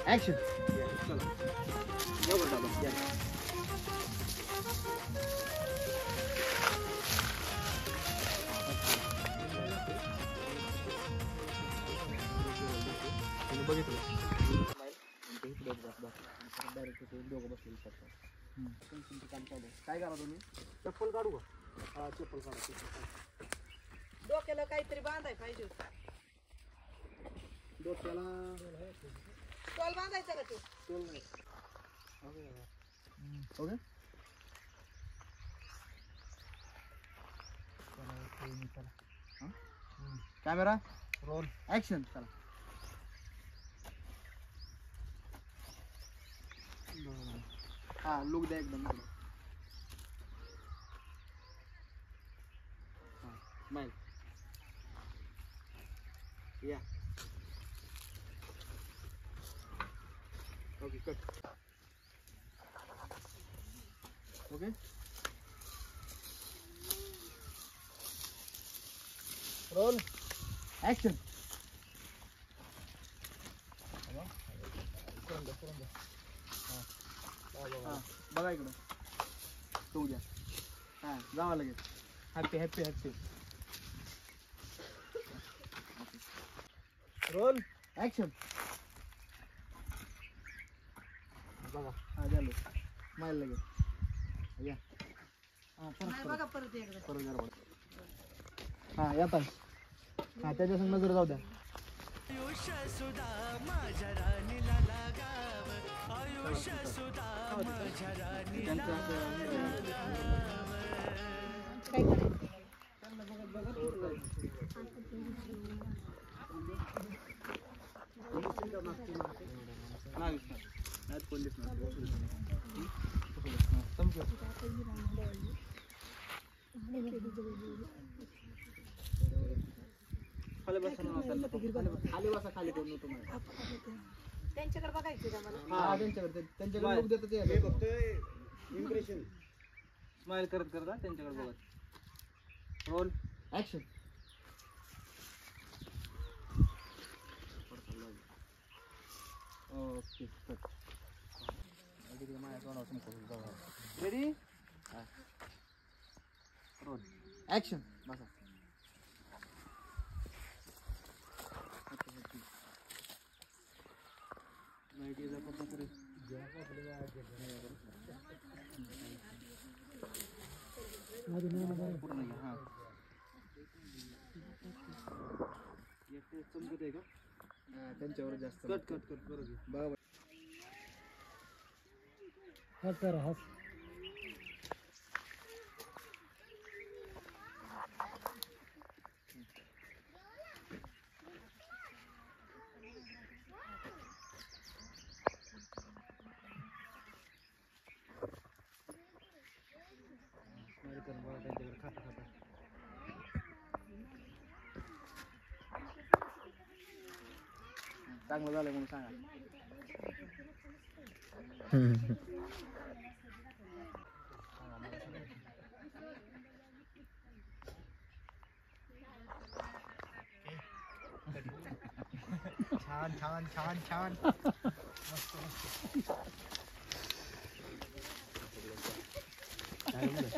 Action. काय करा तुम्ही चप्पल काढू का? हा चप्पल काढा. डोक्याला काहीतरी बांधाय पाहिजे होतं. डोक्याला टोल बांधायचा का तू? टोल नाही. Okay camera roll action. चला हा लुक द्या एकदम. स्माइल या okay cut. Okay roll action. बघा इकडं तो द्या. हा जावा लगेच. Happy happy happy. Roll action. बघा हा झालं. स्माइल लगेच या. हा नाही बघा परत एकदा. परत जरा हा येतात. हा त्याच्या संग नजर जाऊ द्या. आयुष्य सुधा माझ्या राणीला लागाव. आयुष्य सुधा माझ्या राणीला काय करायचं? खाली बसा. खाली करून तुम्हाला त्यांच्याकडे बघायचं का मला? हा त्यांच्याकडे लोक देतात ते फक्त इम्प्रेशन. स्माइल करत करता त्यांच्याकडे बघत. Roll action. Okay cut. Ready roll action. बसा. पूर्ण हा चमकत आहे का? त्यांच्यावर जास्त कट कट कट बरोबर बघा. हस करा हस. त्यांच्याकडे खाता खाता चांगलं झालं म्हणून सांगा. छान छान छान छान.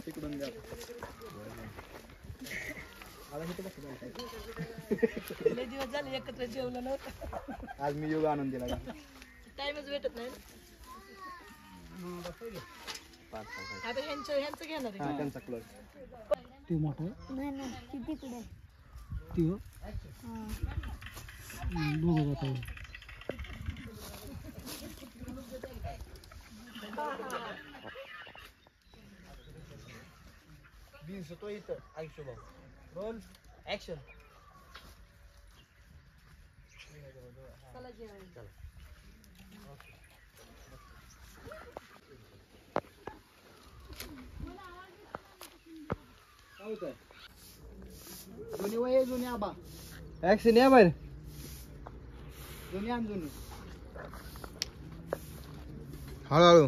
तिकडून द्या. लय दिवस झाले एकत्र जेवलं नव्हतं. आज मी योग आणून दिला. टाइमच भेटत नाही. आता ह्यांचं घेणार आहे. त्यांचा क्लोज. ती मोठं नाही नाही ती तिकडे ती हो दोघं जाता येईल. बीन्स तो इथं आयुष्य भाऊ. Roll action. चला जेवायला. चला काय होतंय? जुनी वय जुनी आबा ऍक्शन या बाहेर. हळूहळू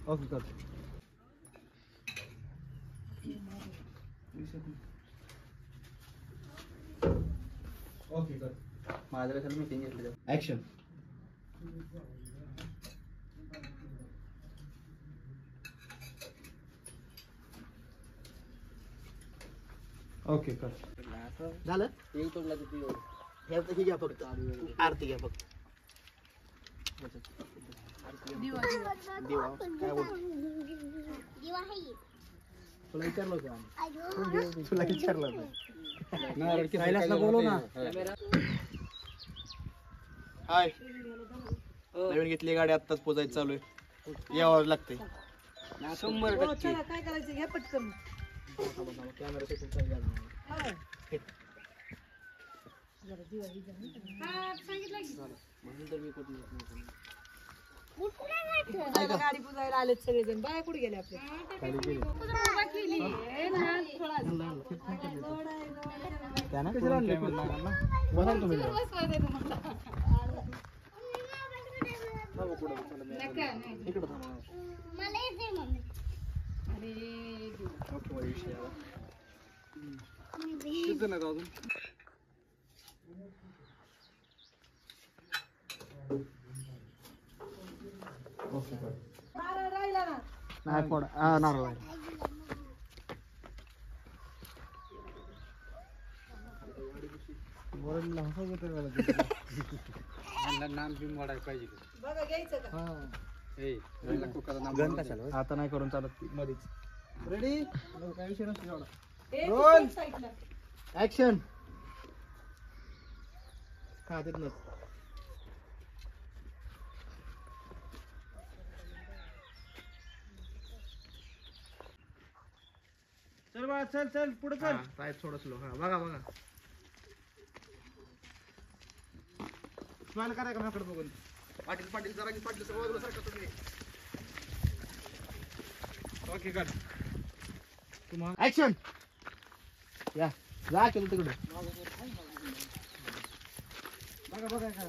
ओके कर ओके कर माझ्या कशाला मीटिंग घेतली ऍक्शन ओके कर झालं एक तोडला किती हे घ्या फक्त आरती घ्या फक्त दिवा देवा काय बोल तुला विचारलं होतं आम्ही. तुला विचारलं होतं कैलासला बोलव ना हाय नवीन घेतली गाडी आत्ताच पोचायचं चालू आहे यावं लागतंय 100% चला काय करायचं घ्या पटकन कॅमेरा सेटिंग करायला हा. जरा दिवा ही झाली. हा, सांगितलं की. आता गाडी पुजायला आलेत सगळेजण बाया कुठे गेले आपले त्यानं कशाला आणलं बसा ना तुम्ही इकडं थांबा ओके मला विषय आला किती नाही अजून राहिला ना नाही फोड नारळ आहे नाम बिम वाढायला पाहिजे बघा घ्यायचं का गण कशाला आता नाही करून चालत मध्येच रेडी काय विषय नसतो एवढा हे रोल. तिकडच्या साईडला. ऍक्शन का तिथनच चल बाळा चल चल पुढे चल पाय थोडं स्लो हा बघा बघा स्माइल करा का माझ्याकडे बघून पाटील पाटील जरा की पाटील सगळं सारखं तुम्ही ओके कर तुम्हाला ऍक्शन या जा केलं तिकडे बघा बघा का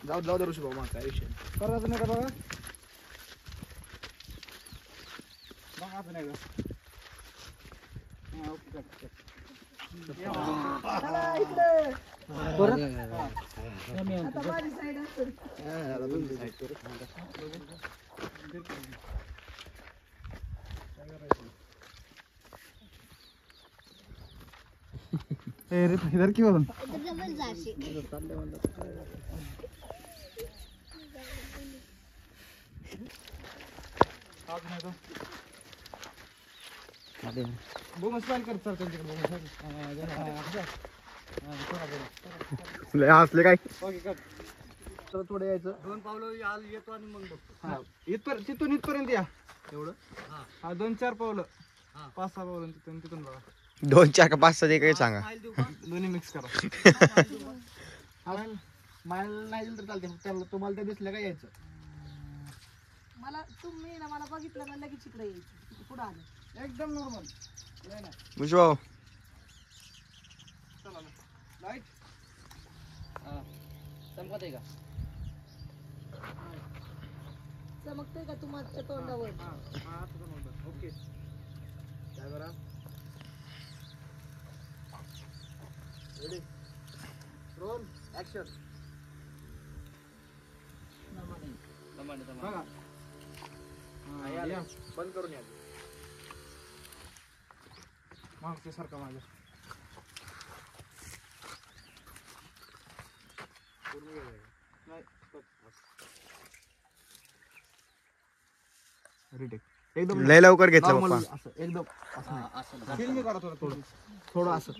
जाऊ जाऊ दे ऋषी भाऊ मग काय विषय करायचं नाही का बघा बघायचं नाही का हा ओके कर आता माझी साईड असेल. इधर की बोलून बघ स्माइल कर सर त्यांच्याकडे असले काय ओके कर तर थोडं यायचं दोन पावलं आज येतो आणि मग बघतो हा तिथून इथपर्यंत या एवढं हा 2-4 पावलं 5-6 पावलं तिथून बघा 2-4 का 5 ते काही सांगा स्माइल देऊ का दोन्ही मिक्स करा मायल नाही दिलं तर चालते त्याला तुम्हाला ते दिसलं का यायचं मला तुम्ही ना मला बघितलं मला लगेच इकडे यायचं पुढे आलं एकदम नॉर्मल विश्व लाईट संपत आहे का चमकतंय का तुमच्या तोंडावर ओके काय बरं रेडी रोल ऍक्शन बघा या बंद करून या मागच्या सारखा माझ्या रिटेक एकदम लय लवकर घेतलं normal पप्पा असं एकदम असं फिल्म करा थोडं असं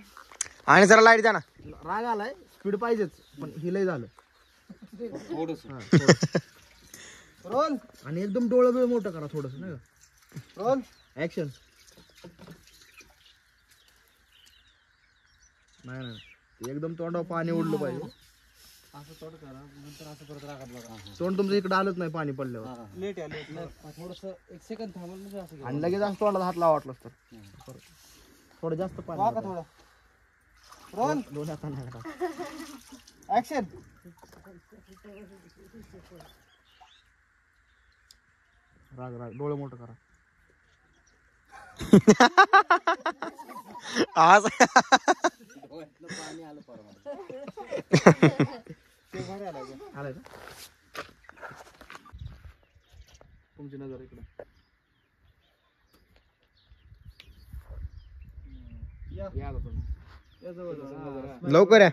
आणि जरा लाईट द्या ना राग आलाय स्पीड पाहिजेच पण हे लय झालं थोडस रोल आणि एकदम डोळं बिळ मोठं करा थोडस नाही का रोल ऍक्शन नाही एकदम तोंडावर पाणी उडलं पाहिजे तोंड तुमचं इकडे आलंच नाही पाणी पडल्यावर लेट थोडस एक सेकंद थांबल म्हणजे असं घ्या. आणि लगेच असं तोंडाला हात लावा वाटलं तर थोडं जास्त पाणी वाका होतं. थोडं रोल दोन हातांना नका. ऍक्शन राग राग डोळे मोठं करा. आज पाणी आलं परवा आलाय का तुमची नजर इकडे या आता तुम्ही. लवकर या.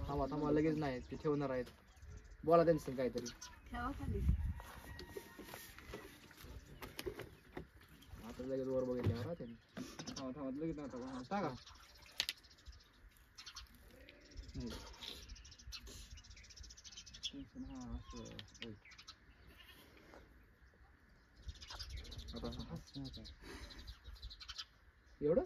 थांबा थांबा लगेच नाही ते ठेवणार आहेत. बोला त्यांचं काहीतरी. ठेवा खाली. आता लगेच वर बघितल्यावर त्यांनी थांबा लगेच टाका. एवढं